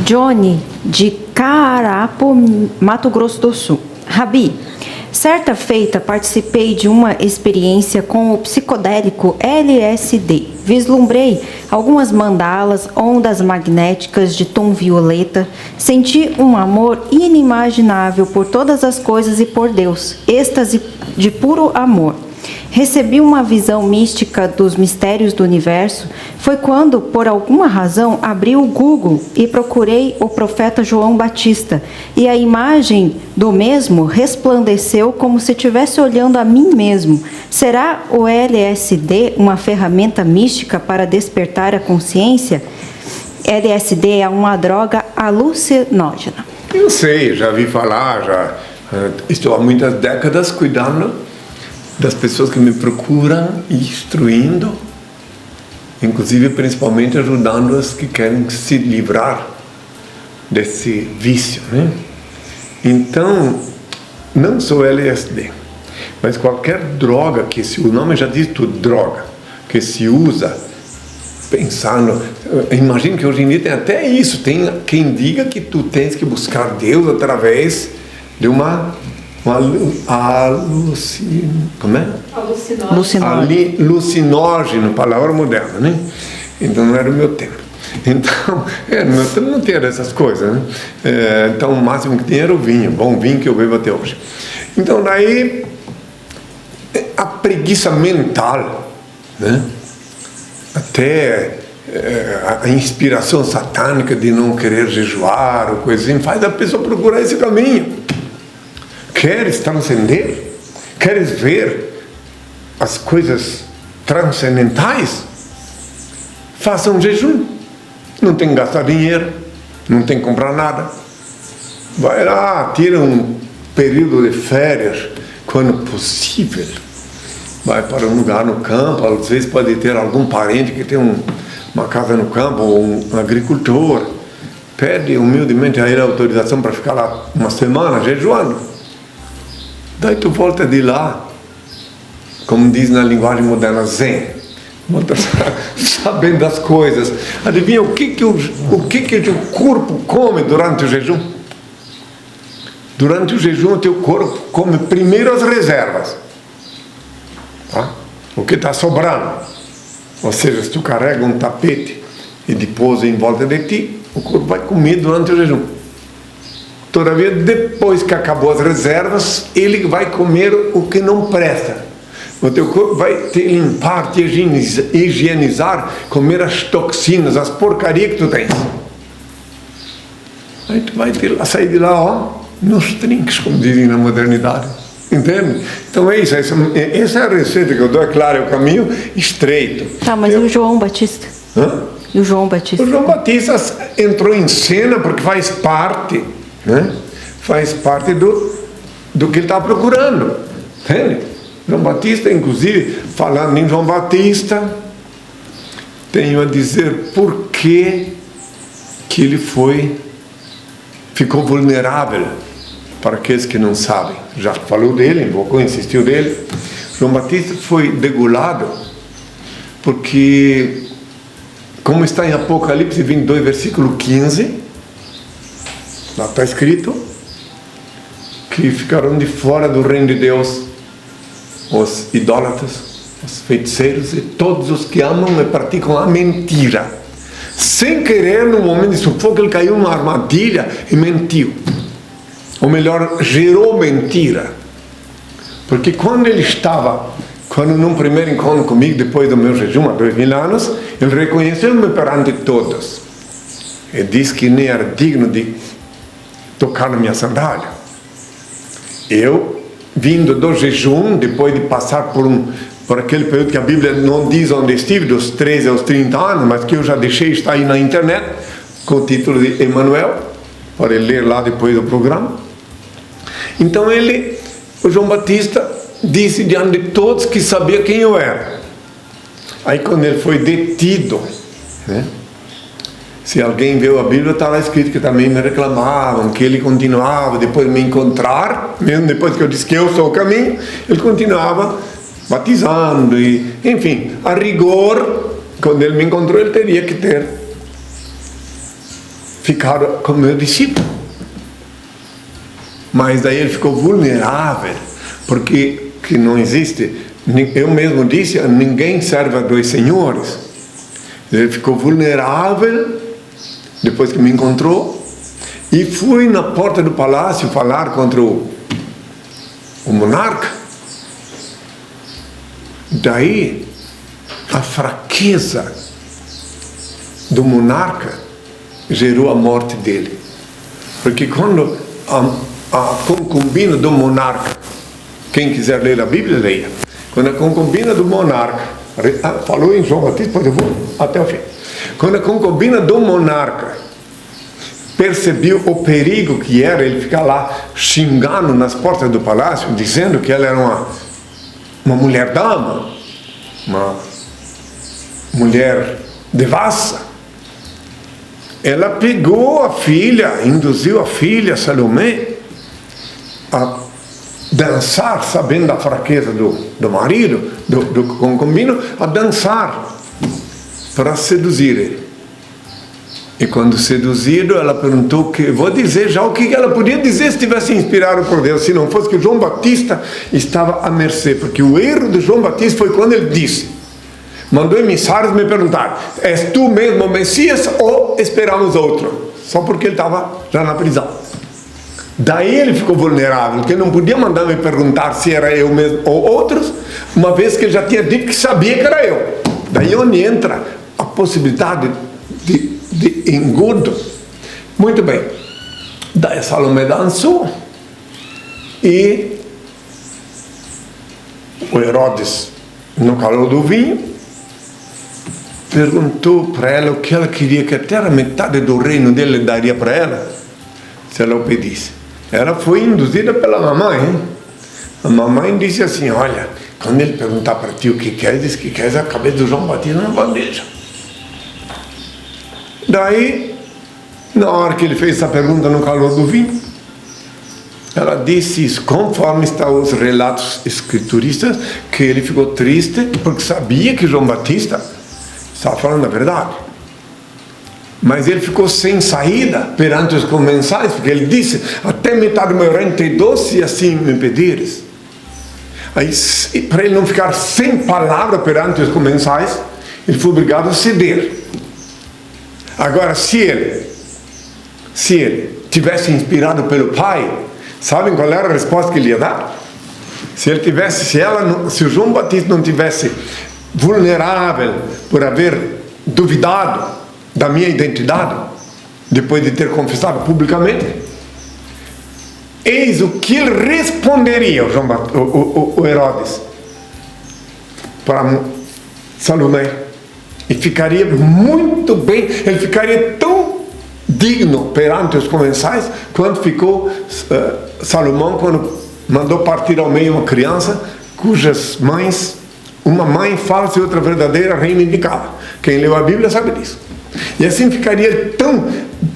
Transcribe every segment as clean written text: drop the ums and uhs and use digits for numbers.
Johnny, de Cararapo, Mato Grosso do Sul. Rabi, certa feita participei de uma experiência com o psicodélico LSD. Vislumbrei algumas mandalas, ondas magnéticas de tom violeta. Senti um amor inimaginável por todas as coisas e por Deus. Êxtase de puro amor. Recebi uma visão mística dos mistérios do universo. Foi quando, por alguma razão, abri o Google e procurei o profeta João Batista. E a imagem do mesmo resplandeceu como se estivesse olhando a mim mesmo. Será o LSD uma ferramenta mística para despertar a consciência? LSD é uma droga alucinógena. Eu sei, já vi falar, estou há muitas décadas cuidando das pessoas que me procuram, instruindo, inclusive principalmente ajudando as que querem se livrar desse vício, né? Então, não só LSD, mas qualquer droga que o nome já diz tudo, droga, que se usa pensando, imagino que hoje em dia tem até isso, tem quem diga que tu tens que buscar Deus através de alucinógeno, palavra moderna, né? Então não era o meu tempo. Então, no meu tempo não tinha essas coisas, né? Então o máximo que tinha era o vinho, bom vinho que eu bebo até hoje. Então daí a preguiça mental, né? Até a inspiração satânica de não querer jejuar ou coisa assim, faz a pessoa procurar esse caminho. Queres transcender? Queres ver as coisas transcendentais? Faça um jejum. Não tem que gastar dinheiro, não tem que comprar nada. Vai lá, tira um período de férias, quando possível. Vai para um lugar no campo, às vezes pode ter algum parente que tem uma casa no campo, ou um agricultor. Pede humildemente a ele a autorização para ficar lá uma semana jejuando. Daí tu volta de lá, como diz na linguagem moderna, zen, volta sabendo das coisas. Adivinha o que o corpo come durante o jejum? Durante o jejum o teu corpo come primeiro as reservas, tá? O que está sobrando. Ou seja, se tu carrega um tapete e depois em volta de ti, o corpo vai comer durante o jejum. Todavia, depois que acabou as reservas, ele vai comer o que não presta. O teu corpo vai te limpar, te higienizar, comer as toxinas, as porcarias que tu tens. Aí tu vai sair de lá, ó, nos trinques, como dizem na modernidade. Entende? Então é isso, essa é a receita que eu dou, é claro, é o caminho estreito. Tá, mas e o João Batista? Hã? E o João Batista? O João Batista entrou em cena porque faz parte, né? Faz parte do que ele está procurando, entende? João Batista, inclusive, falando em João Batista, tenho a dizer por que ele ficou vulnerável, para aqueles que não sabem. Já falou dele, invocou, insistiu dele. João Batista foi degolado porque, como está em Apocalipse 22, versículo 15, lá está escrito que ficaram de fora do reino de Deus os idólatras, os feiticeiros e todos os que amam e praticam a mentira. Sem querer, no momento de sufoco, ele caiu numa armadilha e mentiu. Ou melhor, gerou mentira. Porque quando num primeiro encontro comigo, depois do meu jejum, há 2000 anos, ele reconheceu-me perante todos. E disse que nem era digno de tocar na minha sandália. Eu, vindo do jejum, depois de passar por aquele período que a Bíblia não diz onde estive, dos 13 aos 30 anos, mas que eu já deixei estar aí na internet, com o título de Emmanuel, pode ler lá depois do programa. Então o João Batista, disse diante de todos que sabia quem eu era. Aí quando ele foi detido, né? Se alguém viu a Bíblia, está lá escrito que também me reclamavam, que ele continuava, depois de me encontrar, mesmo depois que eu disse que eu sou o caminho, ele continuava batizando, e, enfim, a rigor, quando ele me encontrou, ele teria que ter ficar como meu discípulo. Mas daí ele ficou vulnerável, porque que não existe, eu mesmo disse, ninguém serve a dois senhores. Ele ficou vulnerável depois que me encontrou, e fui na porta do palácio falar contra o monarca. Daí a fraqueza do monarca gerou a morte dele, porque quando a concubina do monarca, quem quiser ler a Bíblia, leia. Quando a concubina do monarca, falou em João Batista, depois eu vou até o fim. Quando a concubina do monarca percebeu o perigo que era ele ficar lá xingando nas portas do palácio, dizendo que ela era uma mulher dama, uma mulher devassa, ela pegou a filha, induziu a filha Salomé a dançar, sabendo da fraqueza do marido, do concubino, a dançar para seduzir ele. E quando seduzido, ela perguntou vou dizer já o que ela podia dizer se tivesse inspirado por Deus, se não fosse que João Batista estava à mercê, porque o erro de João Batista foi quando ele disse, mandou emissários me perguntar, és tu mesmo o Messias ou esperamos outro? Só porque ele estava já na prisão. Daí ele ficou vulnerável, porque ele não podia mandar me perguntar se era eu mesmo ou outros, uma vez que ele já tinha dito que sabia que era eu. Daí onde entra a possibilidade de engodo. Muito bem. Daí Salomé dançou e o Herodes, no calor do vinho, perguntou para ela o que ela queria, que até a metade do reino dele daria para ela, se ela o pedisse. Ela foi induzida pela mamãe, hein? A mamãe disse assim, olha, quando ele perguntar para ti o que quer, diz que quer a cabeça do João Batista na bandeja. Daí, na hora que ele fez essa pergunta no calor do vinho, ela disse isso, conforme estão os relatos escrituristas, que ele ficou triste porque sabia que João Batista estava falando a verdade. Mas ele ficou sem saída perante os comensais, porque ele disse, até metade do meu reino te dou se assim me pedires. Aí, para ele não ficar sem palavra perante os comensais, ele foi obrigado a ceder. Agora, se ele tivesse inspirado pelo Pai, sabem qual era a resposta que ele ia dar? Se o João Batista não tivesse vulnerável por haver duvidado da minha identidade, depois de ter confessado publicamente, eis o que ele responderia, o Herodes, para Salomé. E ficaria muito bem, ele ficaria tão digno perante os comensais quanto ficou Salomão quando mandou partir ao meio uma criança cujas mães, uma mãe falsa e outra verdadeira, reivindicava. Quem leu a Bíblia sabe disso. E assim ficaria tão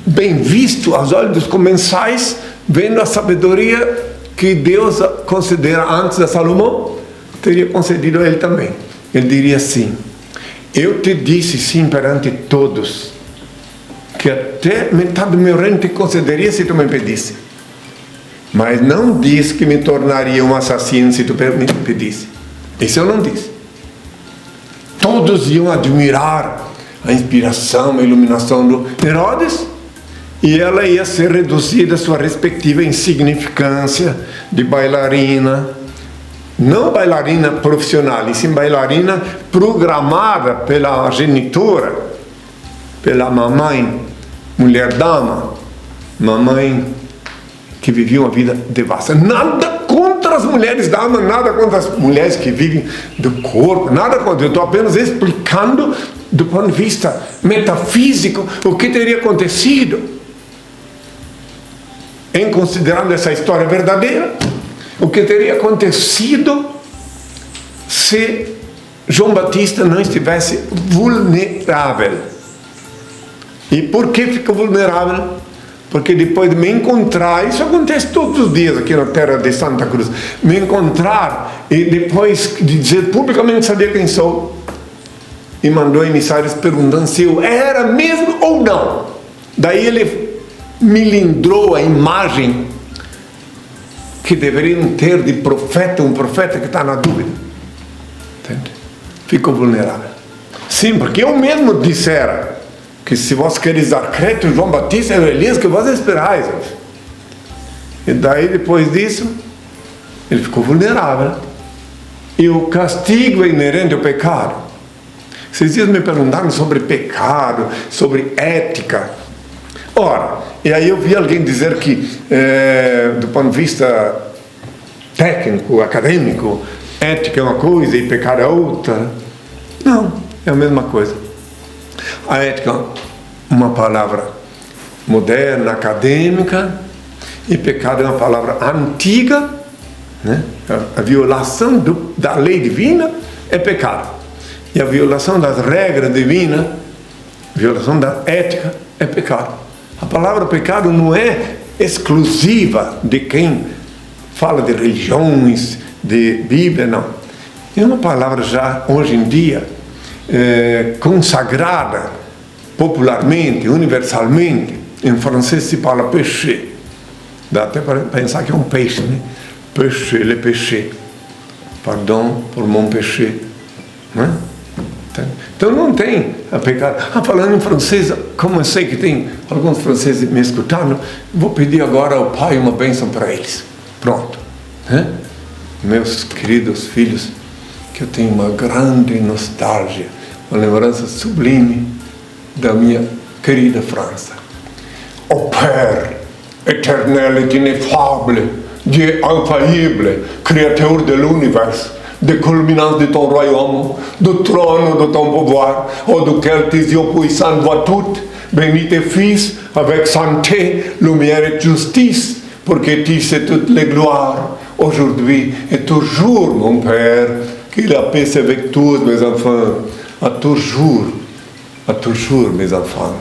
bem visto aos olhos dos comensais, vendo a sabedoria que Deus considera antes a Salomão, teria concedido a ele também. Ele diria assim, eu te disse sim perante todos, que até metade do meu reino te concederia se tu me pedisse. Mas não disse que me tornaria um assassino se tu me pedisse. Isso eu não disse. Todos iam admirar a inspiração, a iluminação do Herodes, e ela ia ser reduzida à sua respectiva insignificância de bailarina, não bailarina profissional, e sim bailarina programada pela genitora, pela mamãe, mulher dama, mamãe que vivia uma vida devassa. Nada contra as mulheres damas, nada contra as mulheres que vivem do corpo, nada contra. Eu estou apenas explicando do ponto de vista metafísico o que teria acontecido em considerando essa história verdadeira, o que teria acontecido se João Batista não estivesse vulnerável. E por que fica vulnerável? Porque depois de me encontrar, isso acontece todos os dias aqui na terra de Santa Cruz, me encontrar e depois de dizer publicamente sabia quem sou, e mandou emissários perguntando se eu era mesmo ou não. Daí ele milindrou a imagem que deveriam ter de profeta, um profeta que está na dúvida. Entende? Ficou vulnerável. Sim, porque eu mesmo dissera que se vós quereis dar crédito, João Batista é o Elias que vós esperais. E daí, depois disso, ele ficou vulnerável. E o castigo é inerente ao pecado. Esses dias me perguntaram sobre pecado, sobre ética. Ora, e aí eu vi alguém dizer que, do ponto de vista técnico, acadêmico, ética é uma coisa e pecado é outra. Não, é a mesma coisa. A ética é uma palavra moderna, acadêmica, e pecado é uma palavra antiga, né? A violação da lei divina é pecado. E a violação das regras divinas, violação da ética, é pecado. A palavra pecado não é exclusiva de quem fala de religiões, de Bíblia, não. É uma palavra já, hoje em dia, consagrada popularmente, universalmente. Em francês se fala péché. Dá até para pensar que é um peixe, né? Péché, le péché. Pardon pour mon péché. Né? Então não tem a pecado. Falando em francês, como eu sei que tem alguns franceses me escutando, vou pedir agora ao Pai uma bênção para eles. Pronto. Né? Meus queridos filhos, que eu tenho uma grande nostalgia, uma lembrança sublime da minha querida França. Ô Père, éternel et ineffable, Dieu infaillible, Créateur de l'univers, de culminance de ton royaume, du trône de ton pouvoir, auquel tes yeux puissants voient tout, bénis tes fils avec santé, lumière et justice, pour que tu sais toutes les gloires, aujourd'hui et toujours, mon Père, que la paix soit avec tous mes enfants, à toujours, mes enfants.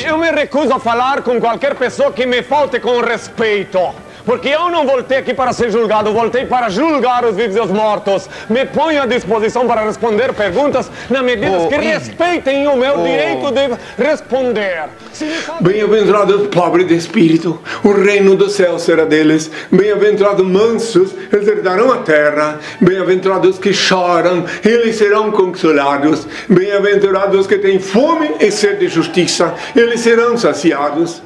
Eu me recuso a falar com qualquer pessoa que me falte com respeito. Porque eu não voltei aqui para ser julgado, voltei para julgar os vivos e os mortos. Me ponho à disposição para responder perguntas na medida que respeitem o meu direito de responder. Bem-aventurados pobres de espírito, o reino do céu será deles. Bem-aventurados mansos, eles herdarão a terra. Bem-aventurados que choram, eles serão consolados. Bem-aventurados que têm fome e sede de justiça, eles serão saciados.